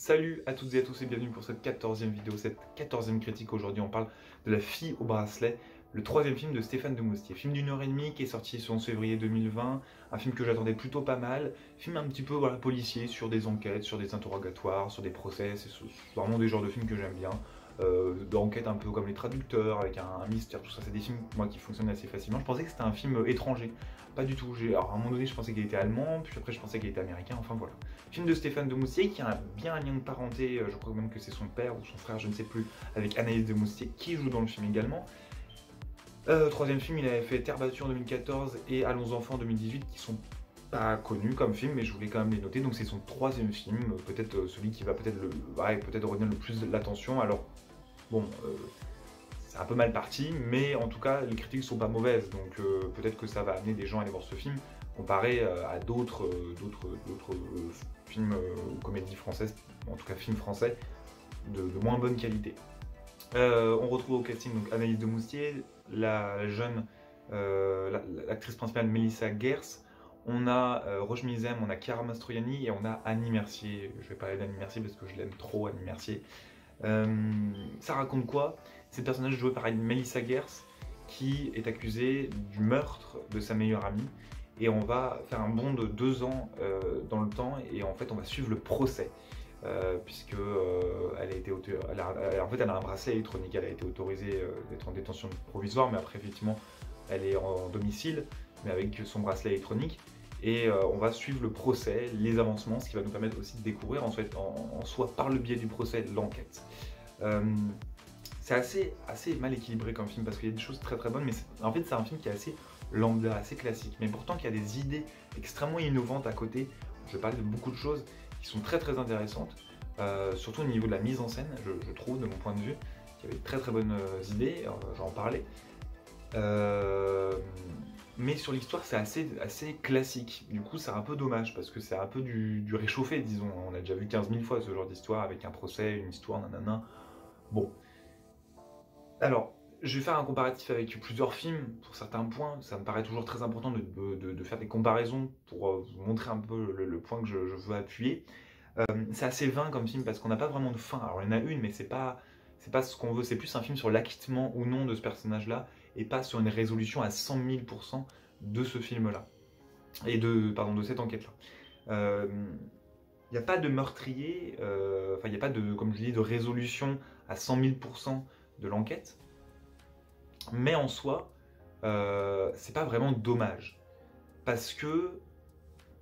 Salut à toutes et à tous et bienvenue pour cette 14e vidéo, cette 14e critique. Aujourd'hui on parle de La fille au bracelet, le troisième film de Stéphane Demoustier. Film d'1 h 30 qui est sorti le 11 février 2020, un film que j'attendais plutôt pas mal, film un petit peu voilà, policier, sur des enquêtes, sur des interrogatoires, sur des procès, c'est vraiment des genres de films que j'aime bien. D'enquête un peu comme Les Traducteurs, avec un mystère, tout ça, c'est des films moi qui fonctionnent assez facilement. Je pensais que c'était un film étranger, pas du tout. Alors à un moment donné je pensais qu'il était allemand, puis après je pensais qu'il était américain, enfin voilà. Film de Stéphane Demoustier qui a bien un lien de parenté, je crois même que c'est son père ou son frère, je ne sais plus, avec Anaïs Demoustier qui joue dans le film également. Troisième film, il avait fait Terre battue en 2014 et Allons enfants en 2018 qui sont pas connus comme film, mais je voulais quand même les noter. Donc c'est son troisième film, peut-être celui qui va peut-être retenir le plus l'attention. Alors bon, c'est un peu mal parti, mais en tout cas les critiques sont pas mauvaises, donc peut-être que ça va amener des gens à aller voir ce film comparé à d'autres films ou comédies françaises, en tout cas films français de moins bonne qualité. On retrouve au casting donc Anaïs Demoustier, la jeune l'actrice principale Mélissa Gers, on a Roche Mizem, on a Chiara Mastroianni et on a Annie Mercier. Je vais parler d'Annie Mercier parce que je l'aime trop, Annie Mercier. Ça raconte quoi? C'est le personnage joué par Mélissa Gers qui est accusée du meurtre de sa meilleure amie, et on va faire un bond de 2 ans dans le temps, et en fait on va suivre le procès puisque elle a un bracelet électronique, elle a été autorisée d'être en détention provisoire, mais après effectivement elle est en domicile mais avec son bracelet électronique. Et on va suivre le procès, les avancements, ce qui va nous permettre aussi de découvrir en soi, par le biais du procès, l'enquête. C'est assez mal équilibré comme film parce qu'il y a des choses très très bonnes, mais en fait c'est un film qui est assez lambda, assez classique, mais pourtant qui a des idées extrêmement innovantes à côté. Je vais parler de beaucoup de choses qui sont très très intéressantes, surtout au niveau de la mise en scène, je trouve, de mon point de vue, qu'il y avait de très très bonnes idées, j'en parlais. Mais sur l'histoire c'est assez classique, du coup c'est un peu dommage parce que c'est un peu du réchauffé, disons. On a déjà vu 15 000 fois ce genre d'histoire avec un procès, une histoire, nanana. Bon. Alors, je vais faire un comparatif avec plusieurs films pour certains points. Ça me paraît toujours très important de faire des comparaisons pour vous montrer un peu le point que je veux appuyer. C'est assez vain comme film parce qu'on n'a pas vraiment de fin. Alors il y en a une, mais c'est pas ce qu'on veut. C'est plus un film sur l'acquittement ou non de ce personnage-là, et pas sur une résolution à 100 000% de ce film-là. Et de cette enquête-là. Il n'y a pas de meurtrier, il n'y a pas de, comme je dis, de résolution à 100 000% de l'enquête. Mais en soi, c'est pas vraiment dommage. Parce que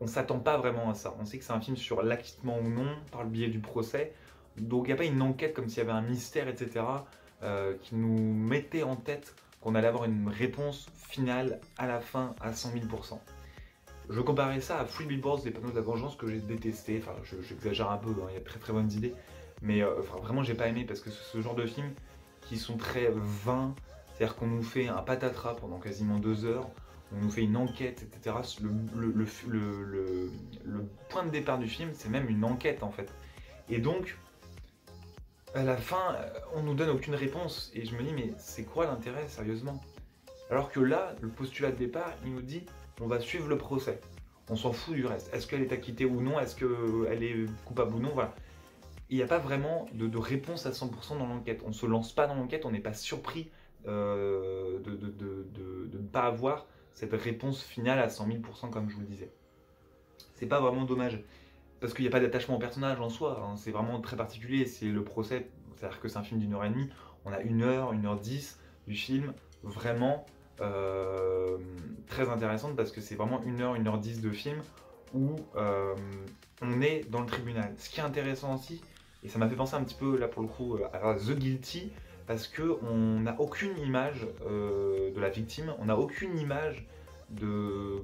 on s'attend pas vraiment à ça. On sait que c'est un film sur l'acquittement ou non par le biais du procès. Donc il n'y a pas une enquête comme s'il y avait un mystère, etc. Qui nous mettait en tête qu'on allait avoir une réponse finale à la fin à 100 000%. Je comparais ça à Three Billboards, Les Panneaux de la Vengeance, que j'ai détesté. Enfin, j'exagère un peu, hein, il y a de très très bonnes idées. Mais vraiment, j'ai pas aimé parce que c'est ce genre de films qui sont très vains. C'est-à-dire qu'on nous fait un patatras pendant quasiment 2 heures, on nous fait une enquête, etc. Le point de départ du film, c'est même une enquête en fait. Et donc, à la fin, on nous donne aucune réponse. Et je me dis, mais c'est quoi l'intérêt, sérieusement? Alors que là, le postulat de départ, il nous dit, on va suivre le procès. On s'en fout du reste. Est-ce qu'elle est acquittée ou non? Est-ce qu'elle est coupable ou non? Voilà. Il n'y a pas vraiment de réponse à 100% dans l'enquête. On ne se lance pas dans l'enquête, on n'est pas surpris de ne pas avoir cette réponse finale à 100 000% comme je vous le disais. C'est pas vraiment dommage, parce qu'il n'y a pas d'attachement au personnage en soi, hein. C'est vraiment très particulier, c'est le procès, c'est-à-dire que c'est un film d'1 h 30, on a 1h10 du film, vraiment très intéressante, parce que c'est vraiment 1h10 de film où on est dans le tribunal. Ce qui est intéressant aussi, et ça m'a fait penser un petit peu là pour le coup à The Guilty, parce qu'on n'a aucune image de la victime, on n'a aucune image de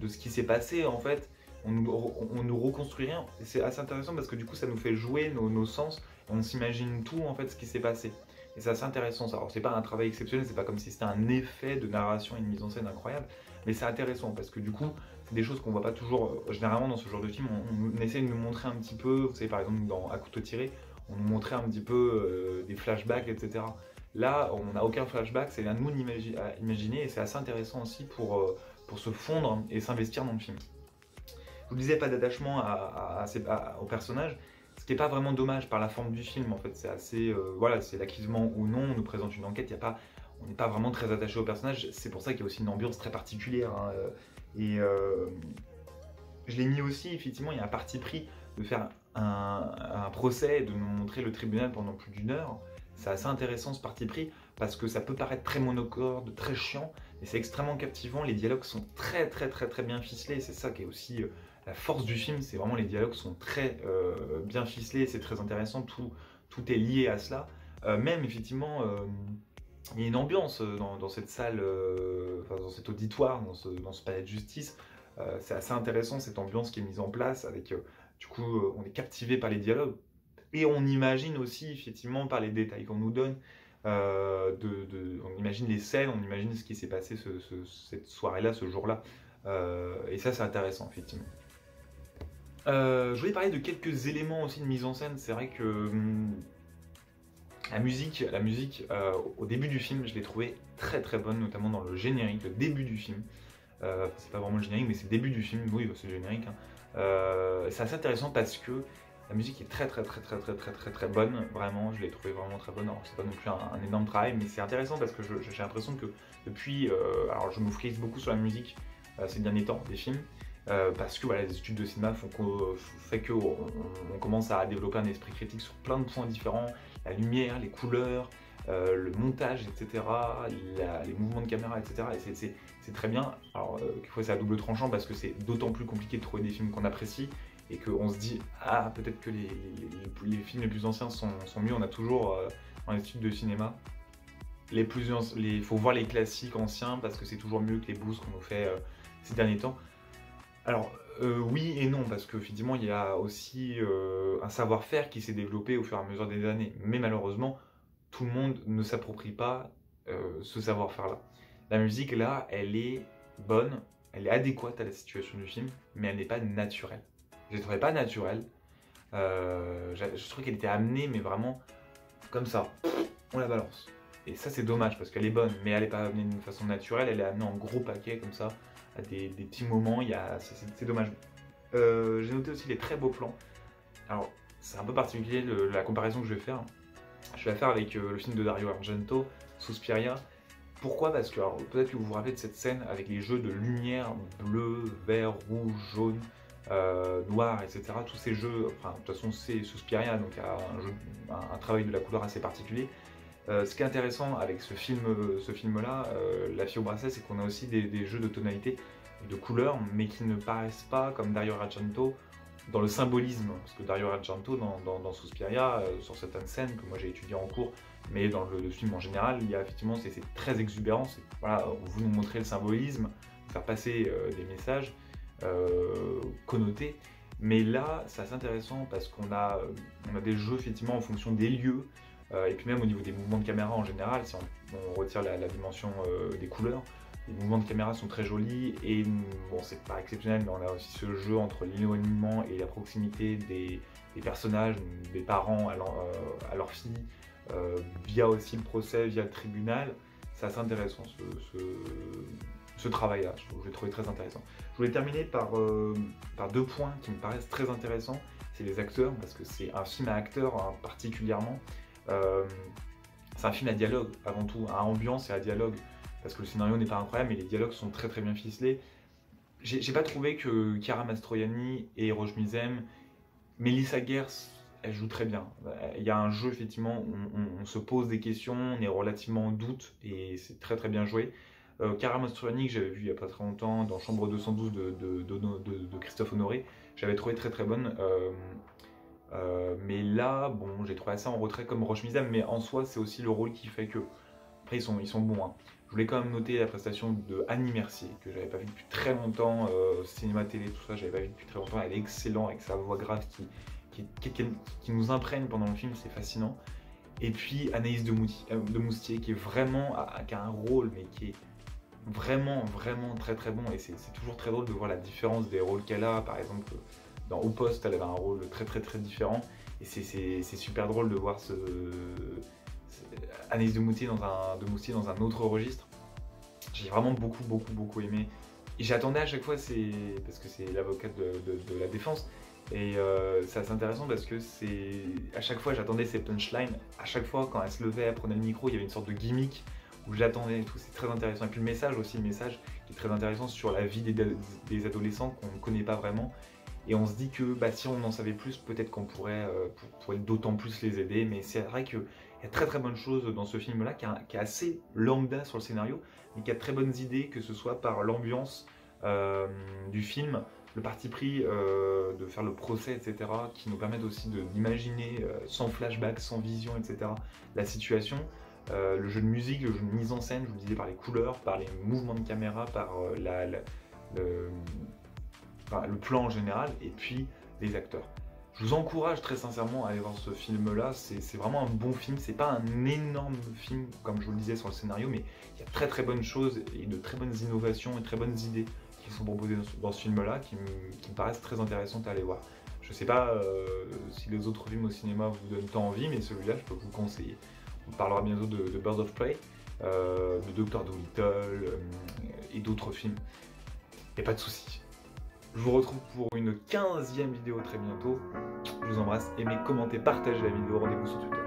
ce qui s'est passé en fait, on nous reconstruit rien, et c'est assez intéressant parce que du coup ça nous fait jouer nos sens, et on s'imagine tout en fait ce qui s'est passé. Et c'est assez intéressant ça. Alors c'est pas un travail exceptionnel, c'est pas comme si c'était un effet de narration et une mise en scène incroyable, mais c'est intéressant parce que du coup c'est des choses qu'on voit pas toujours, généralement dans ce genre de film, on essaie de nous montrer un petit peu, vous savez par exemple dans À couteau tiré, on nous montrait un petit peu des flashbacks, etc. Là on n'a aucun flashback, c'est à nous d'imaginer, et c'est assez intéressant aussi pour se fondre et s'investir dans le film. Je vous disais, pas d'attachement au personnage. Ce qui n'est pas vraiment dommage par la forme du film, en fait, c'est assez, voilà, c'est l'acquittement ou non, on nous présente une enquête, on n'est pas vraiment très attaché au personnage, c'est pour ça qu'il y a aussi une ambiance très particulière, hein, et je l'ai mis aussi, effectivement, il y a un parti pris de faire un procès, de nous montrer le tribunal pendant plus d'1 heure. C'est assez intéressant ce parti pris, parce que ça peut paraître très monocorde, très chiant, mais c'est extrêmement captivant, les dialogues sont très bien ficelés, c'est ça qui est aussi la force du film, c'est vraiment les dialogues sont très bien ficelés, c'est très intéressant, tout est lié à cela. Même effectivement, il y a une ambiance dans cette salle, enfin, dans cet auditoire, dans ce palais de justice. C'est assez intéressant cette ambiance qui est mise en place avec, du coup, on est captivé par les dialogues et on imagine aussi effectivement par les détails qu'on nous donne. On imagine les scènes, on imagine ce qui s'est passé cette soirée-là, ce jour-là. Et ça, c'est intéressant, effectivement. Je voulais parler de quelques éléments aussi de mise en scène. C'est vrai que la musique au début du film, je l'ai trouvée très bonne, notamment dans le générique, le début du film. C'est pas vraiment le générique, mais c'est le début du film. Oui, c'est le générique. Hein. C'est assez intéressant parce que la musique est très bonne, vraiment, je l'ai trouvée vraiment très bonne. Alors c'est pas non plus un énorme travail, mais c'est intéressant parce que j'ai l'impression que depuis, alors je me focalise beaucoup sur la musique ces derniers temps des films, parce que voilà, les études de cinéma font qu'on commence à développer un esprit critique sur plein de points différents, la lumière, les couleurs, le montage, etc., les mouvements de caméra, etc. Et c'est très bien. Alors, quelquefois c'est à double tranchant parce que c'est d'autant plus compliqué de trouver des films qu'on apprécie et qu'on se dit ah peut-être que les films les plus anciens sont mieux. On a toujours dans les études de cinéma faut voir les classiques anciens parce que c'est toujours mieux que les boosts qu'on nous fait ces derniers temps. Alors oui et non parce qu'effectivement il y a aussi un savoir-faire qui s'est développé au fur et à mesure des années, mais malheureusement tout le monde ne s'approprie pas ce savoir-faire-là. La musique là, elle est bonne, elle est adéquate à la situation du film, mais elle n'est pas naturelle. Je ne la trouvais pas naturelle. Je trouvais qu'elle était amenée, mais vraiment comme ça, on la balance. Et ça c'est dommage parce qu'elle est bonne, mais elle n'est pas amenée d'une façon naturelle, elle est amenée en gros paquet comme ça, à des petits moments, c'est dommage. J'ai noté aussi les très beaux plans. Alors c'est un peu particulier la comparaison que je vais faire. Je vais la faire avec le film de Dario Argento, Suspiria. Pourquoi? Parce que peut-être que vous vous rappelez de cette scène avec les jeux de lumière bleu, vert, rouge, jaune, noir, etc. Tous ces jeux, enfin de toute façon c'est Suspiria, donc il y a un travail de la couleur assez particulier. Ce qui est intéressant avec ce film-là, La fille au bracelet, c'est qu'on a aussi des jeux de tonalité, de couleurs, mais qui ne paraissent pas comme Dario Argento dans le symbolisme, parce que Dario Argento dans Suspiria, sur certaines scènes que moi j'ai étudiées en cours, mais dans le film en général, il y a effectivement, c'est très exubérant, voilà, vous nous montrez le symbolisme, faire passer des messages connotés, mais là c'est assez intéressant parce qu'on a des jeux effectivement en fonction des lieux, et puis même au niveau des mouvements de caméra en général, si on retire la dimension des couleurs, les mouvements de caméra sont très jolis et bon, c'est pas exceptionnel, mais on a aussi ce jeu entre l'éloignement et la proximité des personnages, des parents à leur fille, via aussi le procès, via le tribunal. C'est assez intéressant ce travail-là, je l'ai trouvé très intéressant. Je voulais terminer par 2 points qui me paraissent très intéressants. C'est les acteurs, parce que c'est un film à acteurs hein, particulièrement. C'est un film à dialogue avant tout, à ambiance et à dialogue. Parce que le scénario n'est pas incroyable, mais les dialogues sont très bien ficelés. J'ai pas trouvé que Chiara Mastroianni et Roge Mizem, Melissa Gers, elle joue très bien. Il y a un jeu effectivement où on se pose des questions, on est relativement en doute et c'est très bien joué. Chiara Mastroianni que j'avais vu il y a pas très longtemps dans Chambre 212 de Christophe Honoré, j'avais trouvé très bonne. Mais là, bon, j'ai trouvé ça en retrait comme Roche Mizem, mais en soi, c'est aussi le rôle qui fait que. Après, ils sont bons. Hein. Je voulais quand même noter la prestation de Annie Mercier, que j'avais pas vu depuis très longtemps, cinéma, télé, tout ça, j'avais pas vu depuis très longtemps. Elle est excellente avec sa voix grave qui nous imprègne pendant le film, c'est fascinant. Et puis Anaïs de Moustier, qui est vraiment, qui a un rôle, mais qui est vraiment très bon. Et c'est toujours très drôle de voir la différence des rôles qu'elle a, par exemple. Dans Au Poste, elle avait un rôle très différent. Et c'est super drôle de voir Anaïs de Moustier dans un autre registre. J'ai vraiment beaucoup aimé. Et j'attendais à chaque fois, parce que c'est l'avocate de la défense, Et c'est assez intéressant parce que à chaque fois j'attendais ces punchlines, à chaque fois quand elle se levait, elle prenait le micro, il y avait une sorte de gimmick où j'attendais et tout, c'est très intéressant. Et puis le message aussi, le message qui est très intéressant sur la vie des adolescents qu'on ne connaît pas vraiment. Et on se dit que bah, si on en savait plus, peut-être qu'on pourrait d'autant plus les aider. Mais c'est vrai qu'il y a très très bonnes choses dans ce film-là, qui est assez lambda sur le scénario, mais qui a de très bonnes idées, que ce soit par l'ambiance du film, le parti pris de faire le procès, etc., qui nous permettent aussi d'imaginer sans flashback, sans vision, etc., la situation. Le jeu de musique, le jeu de mise en scène, je vous disais, par les couleurs, par les mouvements de caméra, par le, le plan en général, et puis les acteurs. Je vous encourage très sincèrement à aller voir ce film-là, c'est vraiment un bon film, c'est pas un énorme film, comme je vous le disais sur le scénario, mais il y a très très bonnes choses, et de très bonnes innovations, et très bonnes idées qui sont proposées dans ce film-là, qui me paraissent très intéressantes à aller voir. Je sais pas si les autres films au cinéma vous donnent tant envie, mais celui-là, je peux vous le conseiller. On parlera bientôt de Birds of Prey, de Dr. Dolittle et d'autres films. Et pas de soucis. Je vous retrouve pour une 15e vidéo très bientôt. Je vous embrasse, aimez, commentez, partagez la vidéo, rendez-vous sur Twitter.